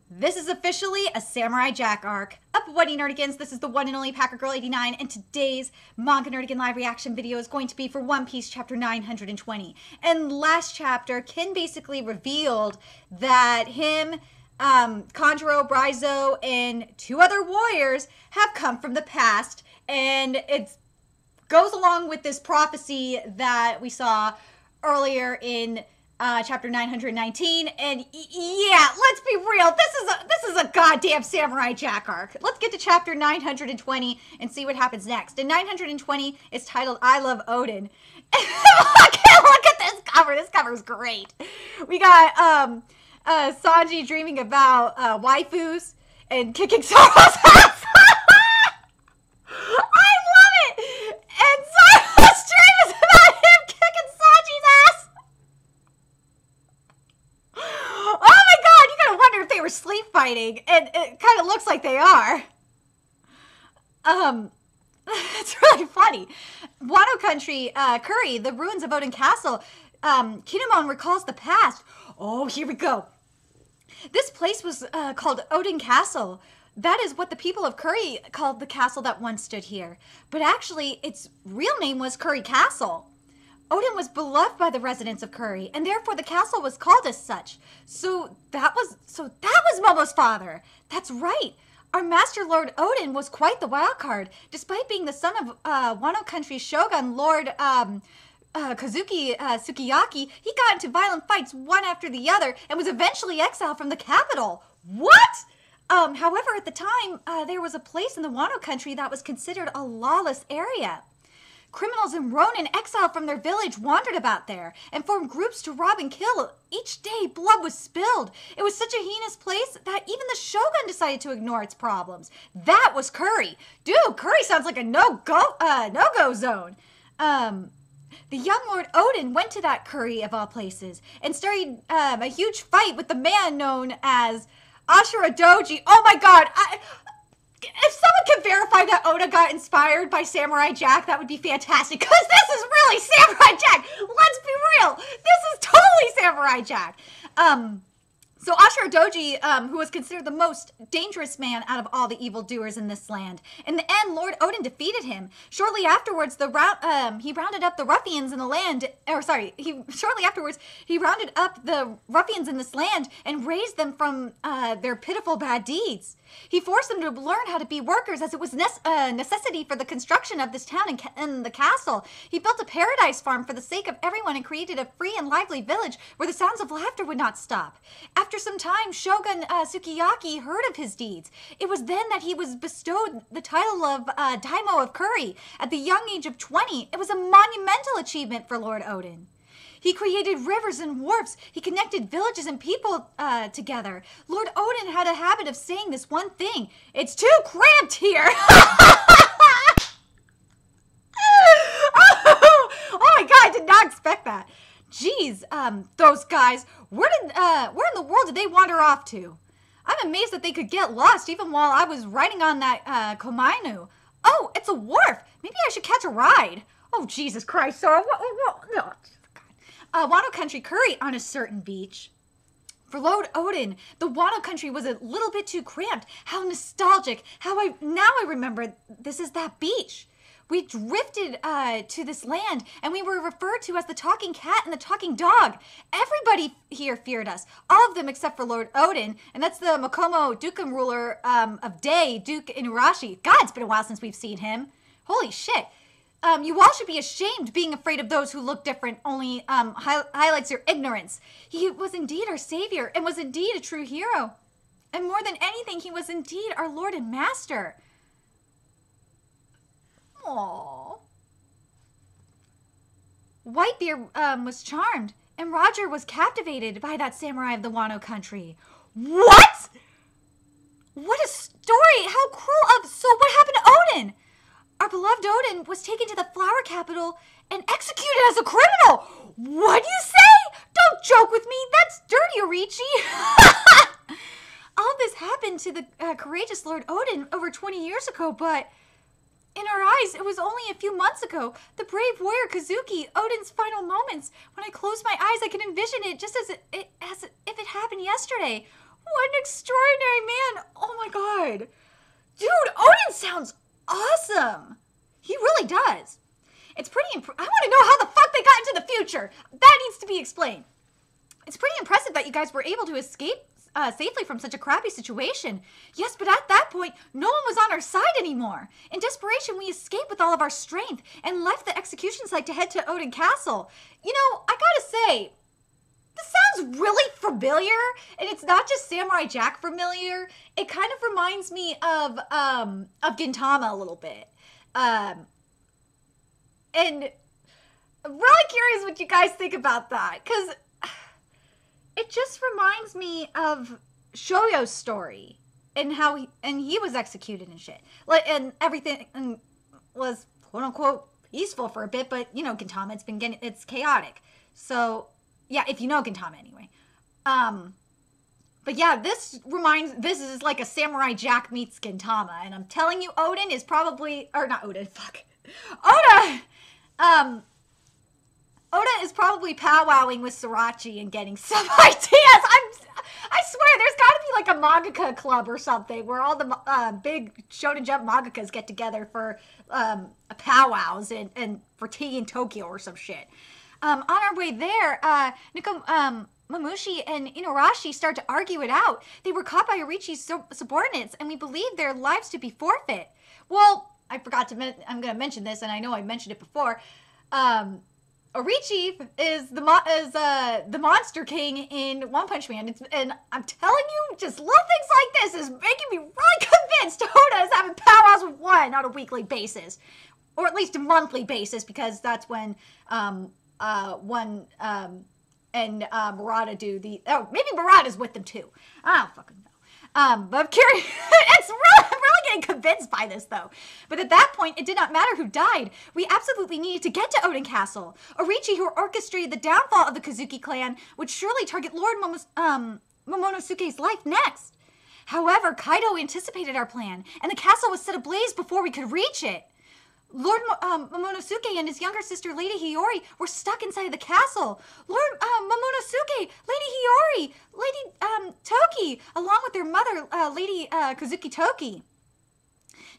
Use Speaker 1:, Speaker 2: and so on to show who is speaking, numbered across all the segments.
Speaker 1: This is officially a Samurai Jack arc. Up What Nerdigans, this is the one and only Packer Girl 89, and today's Manga Nerdigan live reaction video is going to be for One Piece chapter 920. And last chapter, Kin basically revealed that him, Kanjuro, Braizo, and two other warriors have come from the past, and it goes along with this prophecy that we saw earlier in chapter 919, and yeah, let's be real, this is a goddamn Samurai Jack arc. Let's get to chapter 920 and see what happens next. And 920 is titled I Love Odin. Look at this cover. This cover is great. We got Sanji dreaming about waifus and kicking Zoro's ass. I love it. And Zoro's dream is about him kicking Sanji's ass. Oh my god, you gotta wonder if they were sleep fighting, and it kind of looks like they are. It's really funny. Wano Country, Curry, the ruins of Odin Castle. Kinemon recalls the past. Oh, here we go. This place was called Odin Castle. That is what the people of Curry called the castle that once stood here. But actually, its real name was Curry Castle. Odin was beloved by the residents of Curry, and therefore the castle was called as such. So that was Momo's father. That's right. Our Master Lord Odin was quite the wild card. Despite being the son of Wano Country's shogun, Lord Kazuki Sukiyaki, he got into violent fights one after the other and was eventually exiled from the capital. What? However, at the time, there was a place in the Wano Country that was considered a lawless area. Criminals and Ronin exiled from their village wandered about there and formed groups to rob and kill. Each day, blood was spilled. It was such a heinous place that even the shogun decided to ignore its problems. That was Curry. Dude, Curry sounds like a no-go zone. The young Lord Odin went to that Curry of all places and started a huge fight with the man known as Ashura Doji. Oh my god, if someone can verify that Oda got inspired by Samurai Jack, that would be fantastic, because this is really Samurai Jack. Let's be real. This is totally Samurai Jack. So Ashura Doji, who was considered the most dangerous man out of all the evildoers in this land. In the end, Lord Odin defeated him. Shortly afterwards, he rounded up the ruffians in the land, shortly afterwards, he rounded up the ruffians in this land and raised them from their pitiful bad deeds. He forced them to learn how to be workers, as it was necessity for the construction of this town and the castle. He built a paradise farm for the sake of everyone and created a free and lively village where the sounds of laughter would not stop. After some time, Shogun Sukiyaki heard of his deeds. It was then that he was bestowed the title of Daimyo of Curry. At the young age of 20, it was a monumental achievement for Lord Odin. He created rivers and wharfs. He connected villages and people together. Lord Odin had a habit of saying this one thing: "It's too cramped here." Oh my god, I did not expect that. Jeez, those guys, where in the world did they wander off to? I'm amazed that they could get lost even while I was riding on that Komainu. Oh, it's a wharf. Maybe I should catch a ride. Oh, Jesus Christ, Sora. No. Wano Country Curry on a certain beach. For Lord Odin, the Wano Country was a little bit too cramped. How nostalgic. Now I remember this is that beach. We drifted to this land, and we were referred to as the talking cat and the talking dog. Everybody here feared us, all of them except for Lord Odin, and that's the Makomo Dukan ruler of Day, Duke Inuarashi. God, it's been a while since we've seen him. Holy shit. You all should be ashamed. Being afraid of those who look different only highlights your ignorance. He was indeed our savior and was indeed a true hero. And more than anything, he was indeed our Lord and Master. Aww. Whitebeard was charmed, and Roger was captivated by that samurai of the Wano Country. What? What a story! How cruel of... So what happened to Odin? Our beloved Odin was taken to the flower capital and executed as a criminal. What do you say? Don't joke with me. That's dirty, Orichi. All of this happened to the courageous Lord Odin over 20 years ago, but in our eyes, it was only a few months ago. The brave warrior Kazuki, Odin's final moments. When I close my eyes, I can envision it just as if it happened yesterday. What an extraordinary man. Oh my god. Dude, Odin sounds awesome. He really does. It's pretty I want to know how the fuck they got into the future. That needs to be explained. It's pretty impressive that you guys were able to escape safely from such a crappy situation. Yes, but at that point, no one was on our side anymore. In desperation, we escaped with all of our strength and left the execution site to head to Odin Castle. You know, I gotta say, this sounds really familiar, and it's not just Samurai Jack familiar. It kind of reminds me of Gintama a little bit. And I'm really curious what you guys think about that, because it just reminds me of Shoyo's story and how he was executed and shit. Like, and everything was quote unquote peaceful for a bit, but you know, Gintama, it's chaotic. So yeah, if you know Gintama anyway. But yeah, this is like a Samurai Jack meets Gintama, and I'm telling you, Odin is probably, or not Odin, fuck. Oda is probably powwowing with Sriracha and getting some ideas. I swear, there's got to be like a mangaka club or something where all the big Shonen Jump mangakas get together for powwows and for tea in Tokyo or some shit. On our way there, Mamushi and Inuarashi start to argue it out. They were caught by Orichi's subordinates, and we believe their lives to be forfeit. Well, I forgot to I'm going to mention this, and I know I mentioned it before. Orichi is the Monster King in One Punch Man. And I'm telling you, just little things like this is making me really convinced Oda is having powwows with one on a weekly basis. Or at least a monthly basis, because that's when one and Murata do the... Oh, maybe Murata's with them too. I don't fucking know. But I'm curious. I'm really getting convinced by this, though. But at that point, it did not matter who died. We absolutely needed to get to Odin Castle. Orichi, who orchestrated the downfall of the Kazuki clan, would surely target Lord Momonosuke's life next. However, Kaido anticipated our plan, and the castle was set ablaze before we could reach it. Lord Momonosuke and his younger sister, Lady Hiyori, were stuck inside the castle. Lord Momonosuke, Lady Hiyori, Lady Toki, along with their mother, Lady Kazuki Toki.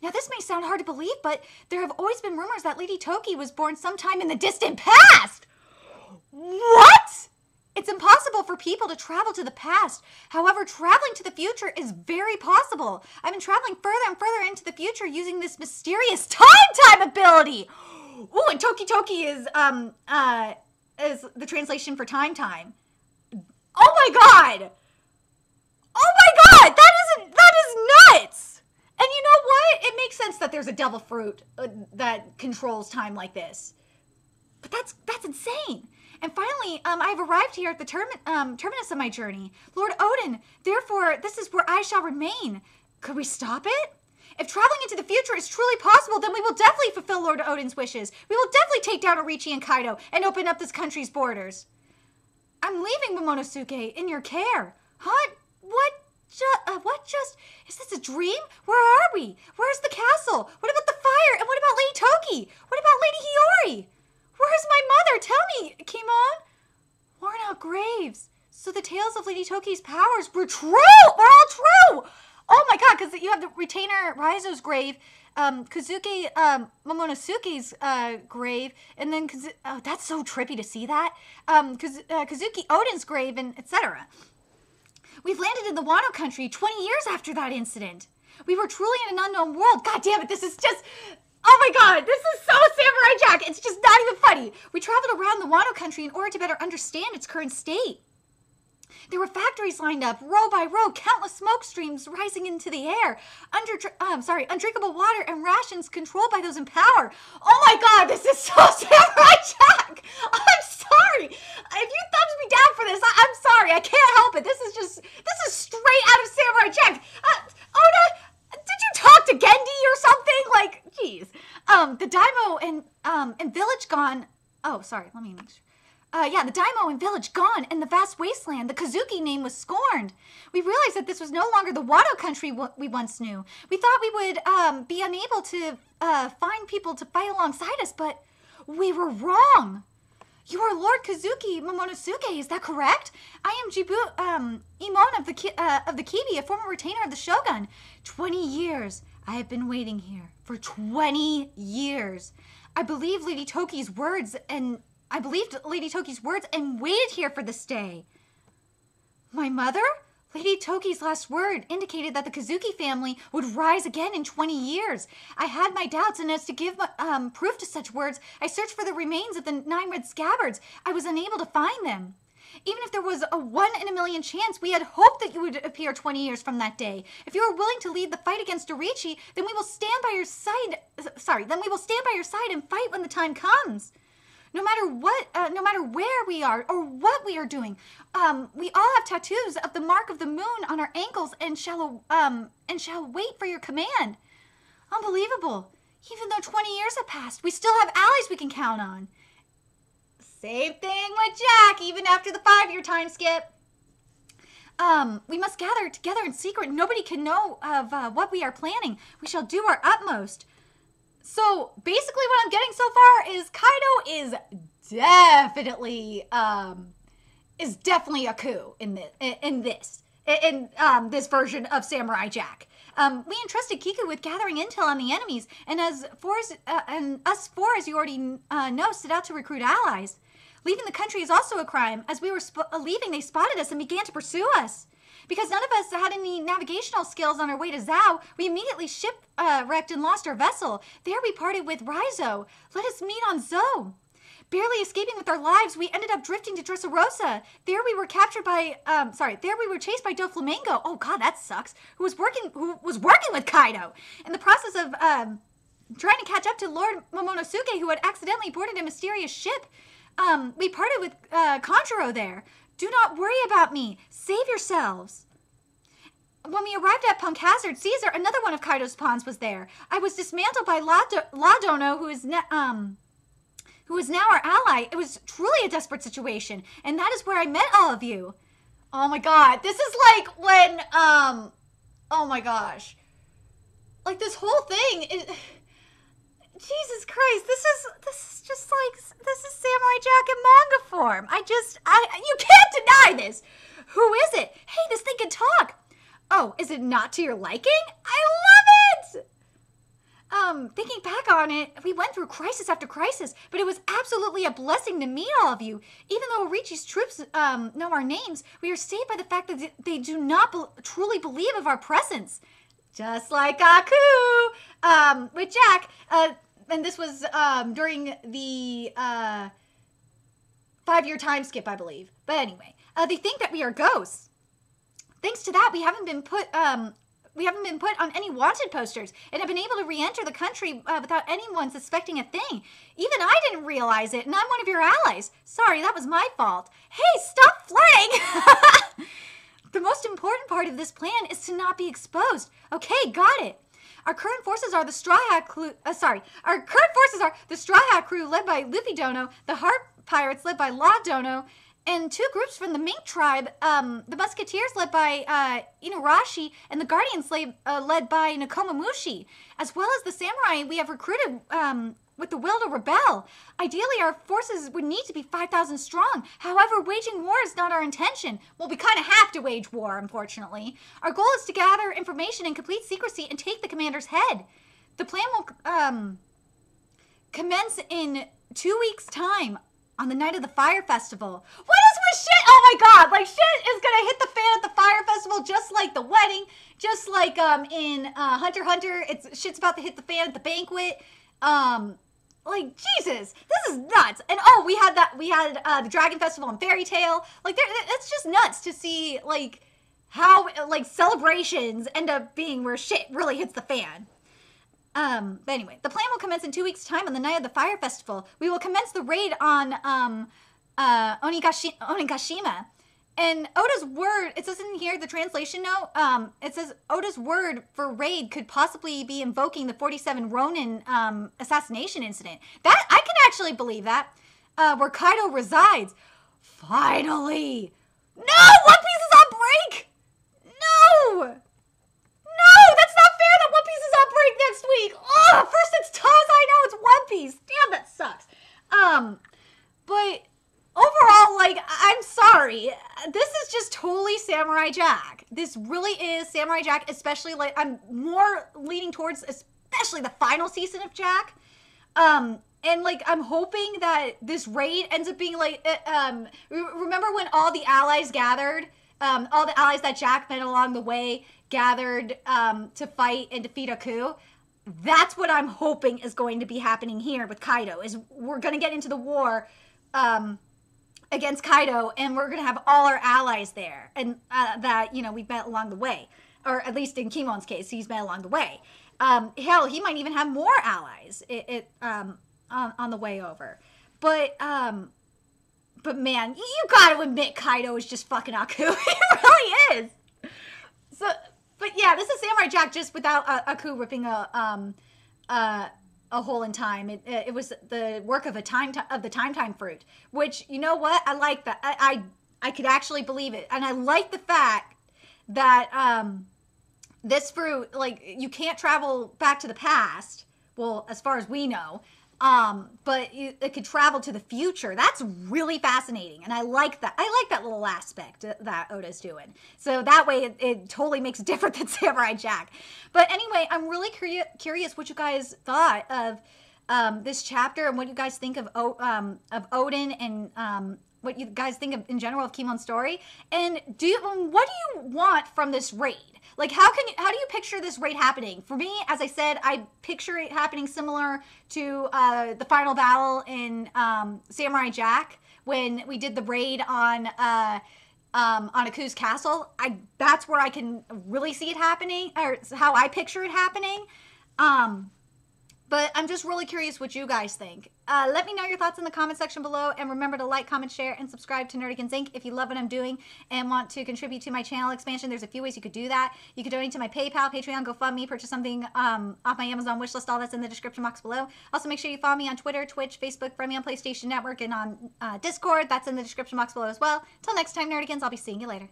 Speaker 1: Now, this may sound hard to believe, but there have always been rumors that Lady Toki was born sometime in the distant past. What? It's impossible for people to travel to the past. However, traveling to the future is very possible. I've been traveling further and further into the future using this mysterious time ability. Ooh, and Toki Toki is the translation for time. Oh my god! Oh my god! That is nuts! And you know what? It makes sense that there's a devil fruit that controls time like this. But that's insane. And finally, I've arrived here at the terminus of my journey. Lord Odin, therefore, this is where I shall remain. Could we stop it? If traveling into the future is truly possible, then we will definitely fulfill Lord Odin's wishes. We will definitely take down Orichi and Kaido and open up this country's borders. I'm leaving Momonosuke in your care. Huh? What just... Is this a dream? Where are we? Where's the castle? What about the fire? And what about Lady Toki? What about Lady Hiyori? Where's my mother? Tell me, Kimon. Worn out graves. So the tales of Lady Toki's powers were true. Were all true. Oh my god, because you have the retainer Raizo's grave, Kazuki Momonosuke's grave, and then oh, that's so trippy to see that. Kazuki Odin's grave, and etc. We've landed in the Wano country 20 years after that incident. We were truly in an unknown world. God damn it, this is just... Oh my god, this is so Samurai Jack. It's just not even funny. We traveled around the Wano country in order to better understand its current state. There were factories lined up, row by row, countless smoke streams rising into the air, undrinkable water and rations controlled by those in power. Oh my god, this is so Samurai Jack. I'm sorry. If you thumbs me down for this, I'm sorry. I can't help it. This is straight out of Samurai Jack. Oda, did you talk to Gendy or something? Like, jeez. The Daimo and village gone. Oh, sorry. Let me make sure. Yeah, the Daimo and village gone, and the vast wasteland, the Kazuki name was scorned. We realized that this was no longer the Wano country we once knew. We thought we would be unable to find people to fight alongside us, but we were wrong. You are Lord Kazuki Momonosuke, is that correct? I am Imon of the Kibi, a former retainer of the Shogun. 20 years. I have been waiting here for 20 years. I believed Lady Toki's words and waited here for this day. My mother? Lady Toki's last word indicated that the Kazuki family would rise again in 20 years. I had my doubts, and as to give proof to such words, I searched for the remains of the 9 red scabbards. I was unable to find them. Even if there was a 1 in a million chance, we had hoped that you would appear 20 years from that day. If you are willing to lead the fight against Orichi, then we will stand by your side. Then we will stand by your side and fight when the time comes. No matter where we are or what we are doing, we all have tattoos of the mark of the moon on our ankles and shall wait for your command. Unbelievable. Even though 20 years have passed, we still have allies we can count on. Same thing with Jack, even after the 5-year time skip. We must gather together in secret. Nobody can know of what we are planning. We shall do our utmost. So basically what I'm getting so far is Kaido is definitely a coup in this version of Samurai Jack. We entrusted Kiku with gathering intel on the enemies, and us four, as you already know, set out to recruit allies. Leaving the country is also a crime. As we were leaving, they spotted us and began to pursue us. Because none of us had any navigational skills on our way to Zhao, we immediately shipwrecked and lost our vessel. There we parted with Raizo. Let us meet on Zou. Barely escaping with our lives, we ended up drifting to Dressrosa. There we were chased by Doflamingo. Oh god, that sucks. Who was working with Kaido. In the process of trying to catch up to Lord Momonosuke, who had accidentally boarded a mysterious ship, we parted with Conjuro there. Do not worry about me. Save yourselves. When we arrived at Punk Hazard, Caesar, another one of Kaido's pawns, was there. I was dismantled by Ladono, who is now our ally. It was truly a desperate situation, and that is where I met all of you. Oh my god, this is like when, oh my gosh. Like this whole thing is... Jesus Christ, this is just like, this is Samurai Jack in manga form. You can't deny this. Who is it? Hey, this thing can talk. Oh, is it not to your liking? I love it! Thinking back on it, we went through crisis after crisis, but it was absolutely a blessing to meet all of you. Even though Orichi's troops know our names, we are saved by the fact that they do not truly believe of our presence. Just like Aku, with Jack, and this was during the 5-year time skip, I believe. But anyway, they think that we are ghosts. Thanks to that, we haven't been put on any wanted posters and have been able to re-enter the country without anyone suspecting a thing. Even I didn't realize it, and I'm one of your allies. Sorry, that was my fault. Hey, stop flirting! The most important part of this plan is to not be exposed. Okay, got it. Our current forces are the Straw Hat crew, led by Luffy Dono, the Heart Pirates led by La Dono, and 2 groups from the Mink tribe, the Musketeers led by Inuarashi, and the Guardians led by Nekomamushi, as well as the Samurai we have recruited with the will to rebel. Ideally, our forces would need to be 5,000 strong. However, waging war is not our intention. Well, we kind of have to wage war, unfortunately. Our goal is to gather information in complete secrecy and take the commander's head. The plan will commence in 2 weeks' time on the night of the Fire Festival. What is with shit? Oh my god, like shit is gonna hit the fan at the Fire Festival just like the wedding, just like in Hunter x Hunter, shit's about to hit the fan at the banquet. Like, Jesus, this is nuts. And oh, we had the Dragon Festival and Fairy Tale. Like, it's just nuts to see, like, how, like, celebrations end up being where shit really hits the fan. But anyway, the plan will commence in 2 weeks' time on the night of the Fire Festival. We will commence the raid on, Onigashima. And Oda's word, it says in here, the translation note, it says Oda's word for raid could possibly be invoking the 47 Ronin assassination incident. That, I can actually believe that, where Kaido resides. Finally! No! One Piece is on break! No! No! That's not fair that One Piece is on break next week! Oh, first it's Taz, I know it's One Piece! Damn, that sucks. But Samurai Jack. This really is Samurai Jack, especially like I'm more leaning towards especially the final season of Jack. And like I'm hoping that this raid ends up being like remember when all the allies gathered, all the allies that Jack met along the way gathered to fight and defeat a coup. That's what I'm hoping is going to be happening here with Kaido, is we're going to get into the war against Kaido, and we're going to have all our allies there, and that, you know, we've met along the way. Or at least in Kimon's case, he's met along the way. Hell, he might even have more allies on the way over. But man, you gotta admit Kaido is just fucking Aku. He really is. So... But yeah, this is Samurai Jack just without Aku ripping a hole in time. It was the work of the time fruit, which, you know what, I like that. I could actually believe it, and I like the fact that this fruit, like, you can't travel back to the past. Well, as far as we know. But it could travel to the future. That's really fascinating, and I like that. I like that little aspect that Oda's doing. So that way, it totally makes it different than Samurai Jack. But anyway, I'm really curious what you guys thought of this chapter, and what you guys think of Odin, and what you guys think of in general of Kimon's story. And what do you want from this raid? Like, how do you picture this raid happening? For me, as I said, I picture it happening similar to the final battle in Samurai Jack, when we did the raid on Aku's castle. That's where I can really see it happening, or how I picture it happening. But I'm just really curious what you guys think. Let me know your thoughts in the comment section below. And remember to like, comment, share, and subscribe to Nerdigans Inc. if you love what I'm doing and want to contribute to my channel expansion. There's a few ways you could do that. You could donate to my PayPal, Patreon, GoFundMe, purchase something off my Amazon wishlist. All that's in the description box below. Also, make sure you follow me on Twitter, Twitch, Facebook, friend me on PlayStation Network, and on Discord. That's in the description box below as well. Till next time, Nerdigans, I'll be seeing you later.